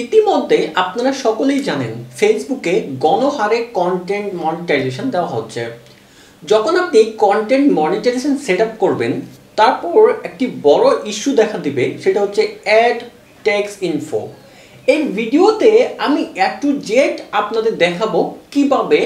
ইতিমধ্যে আপনারা সকলেই জানেন ফেসবুকে গণহারে কন্টেন্ট মনিটাইজেশন দেওয়া হচ্ছে। যখন আপনি কন্টেন্ট মনিটাইজেশন সেট আপ করবেন, তারপর একটি বড় ইস্যু দেখা দিবে, সেটা হচ্ছে অ্যাড ট্যাক্স ইনফো। এই ভিডিওতে আমি টু জেড আপনাদের দেখাবো কিভাবে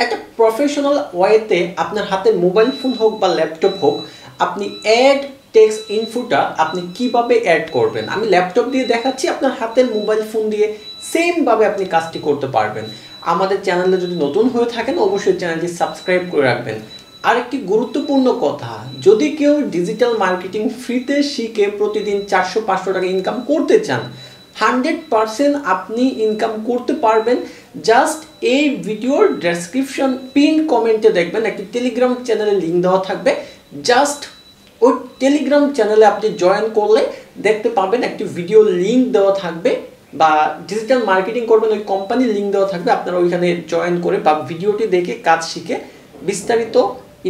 একটা প্রফেশনাল ওয়েতে আপনার হাতে মোবাইল ফোন হোক বা ল্যাপটপ হোক, আপনি অ্যাড টেক্সট ইনফোটা আপনি কিভাবে অ্যাড করবেন। আমি ল্যাপটপ দিয়ে দেখাচ্ছি, আপনার হাতের মোবাইল ফোন দিয়ে সেমভাবে আপনি কাজটি করতে পারবেন। আমাদের চ্যানেলে যদি নতুন হয়ে থাকেন অবশ্যই চ্যানেলটি সাবস্ক্রাইব করে রাখবেন। আরেকটি গুরুত্বপূর্ণ কথা, যদি কেউ ডিজিটাল মার্কেটিং ফ্রিতে শিখে প্রতিদিন 400-500 টাকা ইনকাম করতে চান, 100% আপনি ইনকাম করতে পারবেন। জাস্ট এই ভিডিওর ডেসক্রিপশন পিন কমেন্টে দেখবেন একটি টেলিগ্রাম চ্যানেলের লিঙ্ক দেওয়া থাকবে। জাস্ট ওই টেলিগ্রাম চ্যানেলে আপনি জয়েন করলে দেখতে পাবেন একটি ভিডিও লিঙ্ক দেওয়া থাকবে, বা ডিজিটাল মার্কেটিং করবেন ওই কোম্পানির লিঙ্ক দেওয়া থাকবে। আপনারা ওইখানে জয়েন করে বা ভিডিওটি দেখে কাজ শিখে বিস্তারিত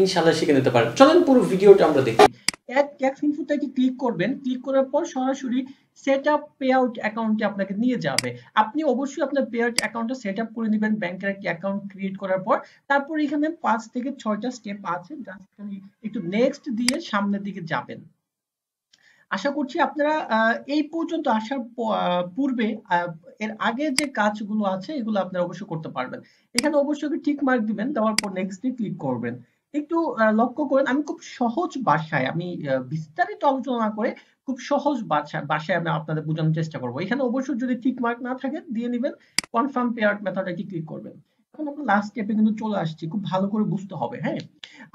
ইনশাআল্লাহ শিখে নিতে পারেন। চলেন পুরো ভিডিওটা আমরা দেখি। অ্যাড ট্যাক্স ইনফোতে ক্লিক করবেন। ক্লিক করার পর সরাসরি সেট আপ পে আউট অ্যাকাউন্টে আপনাকে নিয়ে যাবে। আপনি অবশ্যই আপনার পে আউট অ্যাকাউন্টটা সেট আপ করে নেবেন ব্যাংকের একটি অ্যাকাউন্ট ক্রিয়েট করার পর। তারপর এখানে 5 থেকে 6টা স্টেপ আছে, জাস্ট খালি একটু নেক্সট দিয়ে সামনের দিকে যাবেন। আশা করছি আপনারা এই পর্যন্ত আসার পূর্বে এর আগে যে কাজগুলো আছে এগুলো আপনারা অবশ্যই করতে পারবেন। এখানে অবশ্যই টিক মার্ক দিবেন, দেওয়ার পর নেক্সটে ক্লিক করবেন। একটু লক্ষ্য করেন, আমি খুব সহজ ভাষায়, আমি বিস্তারিত আলোচনা না করে খুব সহজ ভাষায় আমি আপনাদের বোঝানোর চেষ্টা করব। এখানে অবশ্যই যদি টিক মার্ক না থাকে দিয়ে নেবেন, কনফার্ম পে আউট মেথডে ক্লিক করবেন। এখন আমরা লাস্ট স্টেপে কিন্তু চলে আসছি, খুব ভালো করে বুঝতে হবে, হ্যাঁ।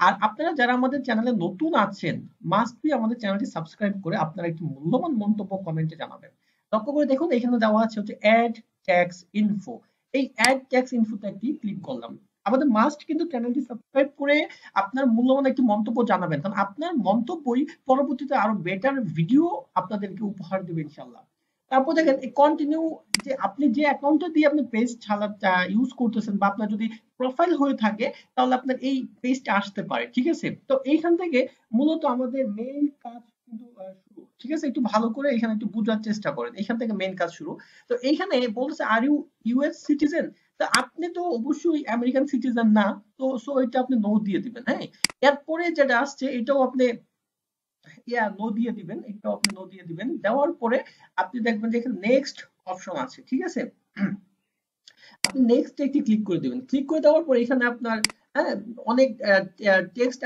আর আপনারা যারা আমাদের চ্যানেলে নতুন আছেন, মাস্ট বি আমাদের চ্যানেলটি সাবস্ক্রাইব করে আপনারা একটি মূল্যবান মন্তব্য কমেন্টে জানাবেন। লক্ষ্য করে দেখুন, এখানে দেওয়া আছে হচ্ছে অ্যাড ট্যাক্স ইনফো। এই অ্যাড ট্যাক্স ইনফোতে একটি ক্লিক করলাম। আমাদের মাস্ট কিন্তু চ্যানেলটি সাবস্ক্রাইব করে আপনার মূল্যবান একটি মন্তব্য জানাবেন, কারণ আপনার মন্তব্যই পরবর্তীতে আরো বেটার ভিডিও আপনাদেরকে উপহার দেবে ইনশাআল্লাহ। তারপর দেখেন এই কন্টিনিউ, যে আপনি যে অ্যাকাউন্টটা দিয়ে আপনি পেজ ইউজ করতেছেন, বা আপনার যদি প্রোফাইল হয়ে থাকে তাহলে আপনার এই পেজটা আসতে পারে, ঠিক আছে। তো এইখান থেকে মূলত আমাদের মেইন কাজ কিন্তু শুরু, ঠিক আছে। একটু ভালো করে এখানে একটু বোঝার চেষ্টা করেন, এখান থেকে মেইন কাজ শুরু। তো এইখানে বলতেছে আর ইউ ইউএস সিটিজেন। তো আপনি তো অবশ্যই আমেরিকান সিটিজেন না, তো সো এটা আপনি নো দিয়ে দিবেন, হ্যাঁ। এরপরে যেটা আসছে এটাও আপনি নো দিয়ে দিবেন, এটাও আপনি নো দিয়ে দিবেন। দেওয়ার পরে আপনি দেখবেন যে এখানে নেক্সট অপশন আছে, ঠিক আছে। আপনি নেক্সট একটি ক্লিক করে দিবেন। ক্লিক করে দেওয়ার পর এখানে আপনার অনেক টেক্সট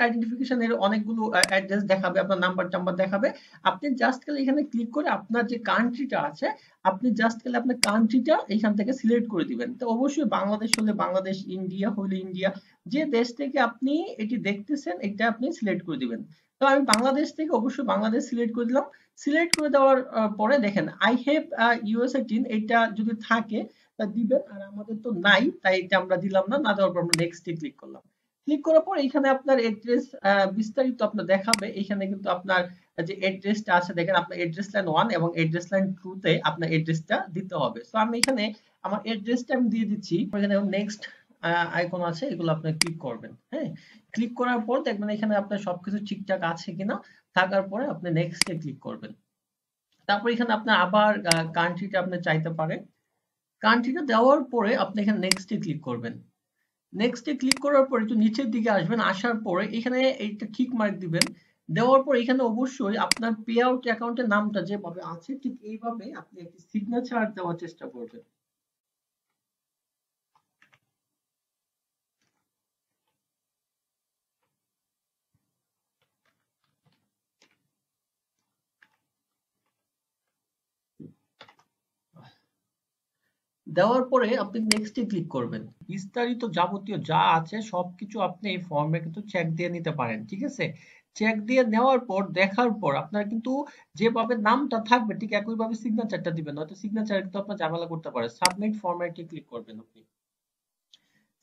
আইডেন্টিফিকেশন এর অনেকগুলো অ্যাড্রেস দেখাবে, আপনার নাম্বার টাম্বার দেখাবে। আপনি জাস্ট খালি এখানে ক্লিক করে আপনার যে কান্ট্রিটা আছে, আপনি জাস্ট খালি আপনার কান্ট্রিটা এখান থেকে সিলেক্ট করে দিবেন। তো অবশ্যই বাংলাদেশ হলে বাংলাদেশ, ইন্ডিয়া হলে ইন্ডিয়া, যে দেশ থেকে আপনি এটি দেখতেছেন এটা আপনি সিলেক্ট করে দিবেন। তো আমি বাংলাদেশ থেকে অবশ্যই বাংলাদেশ সিলেক্ট করে দিলাম। সিলেক্ট করে দেওয়ার পরে দেখেন আই হ্যাভ ইউএসএ টিন, এটা যদি থাকে তা দিবেন, আর আমাদের তো নাই তাই এটা আমরা দিলাম না। না দেওয়ার পর আমরা নেক্সট এ ক্লিক করলাম। ক্লিক করার পর এখানে আপনার অ্যাড্রেস বিস্তারিত আপনার দেখাবে। এখানে কিন্তু আপনার যে অ্যাড্রেসটা আছে দেখেন, আপনার অ্যাড্রেস লাইন 1 এবং অ্যাড্রেস লাইন 2 তে আপনার অ্যাড্রেসটা দিতে হবে। সো আমি এখানে আমার অ্যাড্রেসটা আমি দিয়ে দিচ্ছি। এখানে নেক্সট আইকন আছে, এগুলো আপনি ক্লিক করবেন, হ্যাঁ। ক্লিক করার পর দেখবেন এখানে আপনার সবকিছু ঠিকঠাক আছে কিনা। থাকার পরে আপনি নেক্সট এ ক্লিক করবেন। তারপর এখানে আপনার আবার কান্ট্রিটা আপনি চাইতে পারে। কান্ট্রিটা দেওয়ার পরে আপনি এখানে নেক্সট এ ক্লিক করবেন। নেক্সট এ ক্লিক করার পর একটু নিচের দিকে আসবেন, আসার পরে এখানে এইটা ঠিক মার্ক দিবেন। দেওয়ার পর এখানে অবশ্যই আপনার পে আউট অ্যাকাউন্টের নামটা যেভাবে আছে ঠিক এইভাবে আপনি একটি সিগনেচার দেওয়ার চেষ্টা করবেন। দেওয়ার পরে আপনি নেক্সট এ ক্লিক করবেন। বিস্তারিত যাবতীয় যা আছে সবকিছু আপনি এই ফর্মে কিন্তু চেক দিয়ে নিতে পারেন, ঠিক আছে। চেক দিয়ে নেওয়ার পর দেখার পর আপনার কিন্তু যেভাবে নামটা থাকবে ঠিক একইভাবে সিগনেচারটা দিবেন, নয়তো সিগনেচার কিন্তু আপনার ঝামেলা করতে পারে। সাবমিট ফরম্যাটে ক্লিক করবেন আপনি।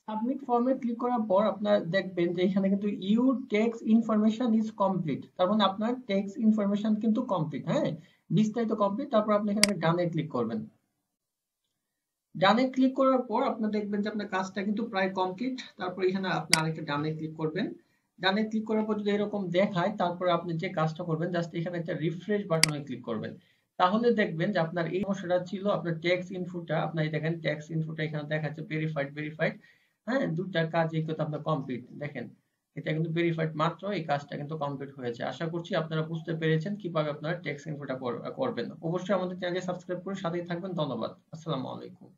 সাবমিট ফর্মে ক্লিক করার পর আপনার দেখবেন যে এখানে কিন্তু your text information is complete, তার মানে আপনার টেক্সট ইনফরমেশন কিন্তু কমপ্লিট, হ্যাঁ, বিস্তারিত কমপ্লিট। তারপর আপনি এখানে ডানে ক্লিক করবেন। ডানে ক্লিক করার পর আপনি দেখবেন যে আপনার কাজটা কিন্তু প্রায় কমপ্লিট। তারপর এখানে আপনি আরেকটা ডানে ক্লিক করবেন। ডানে ক্লিক করার পর যদি এরকম দেখায়, তারপর আপনি যে কাজটা করবেন জাস্ট এখানে একটা রিফ্রেশ বাটনে ক্লিক করবেন। তাহলে দেখবেন যে আপনার এই সমস্যাটা ছিল আপনার ট্যাক্স ইনফোটা, আপনার এই দেখেন ট্যাক্স ইনফোটা এখানে দেখাচ্ছে ভেরিফাইড ভেরিফাইড। হ্যাঁ, দুইটা কাজই কিন্তু আপনার কমপ্লিট দেখেন, এটা কিন্তু ভেরিফাইড, মাত্র এই কাজটা কিন্তু কমপ্লিট হয়েছে। আশা করছি আপনারা বুঝতে পেরেছেন কিভাবে আপনারা ট্যাক্স ইনফোটা করবেন। অবশ্যই আমাদের চ্যানেলটি সাবস্ক্রাইব করে সাথেই থাকবেন। ধন্যবাদ। আসসালামু আলাইকুম।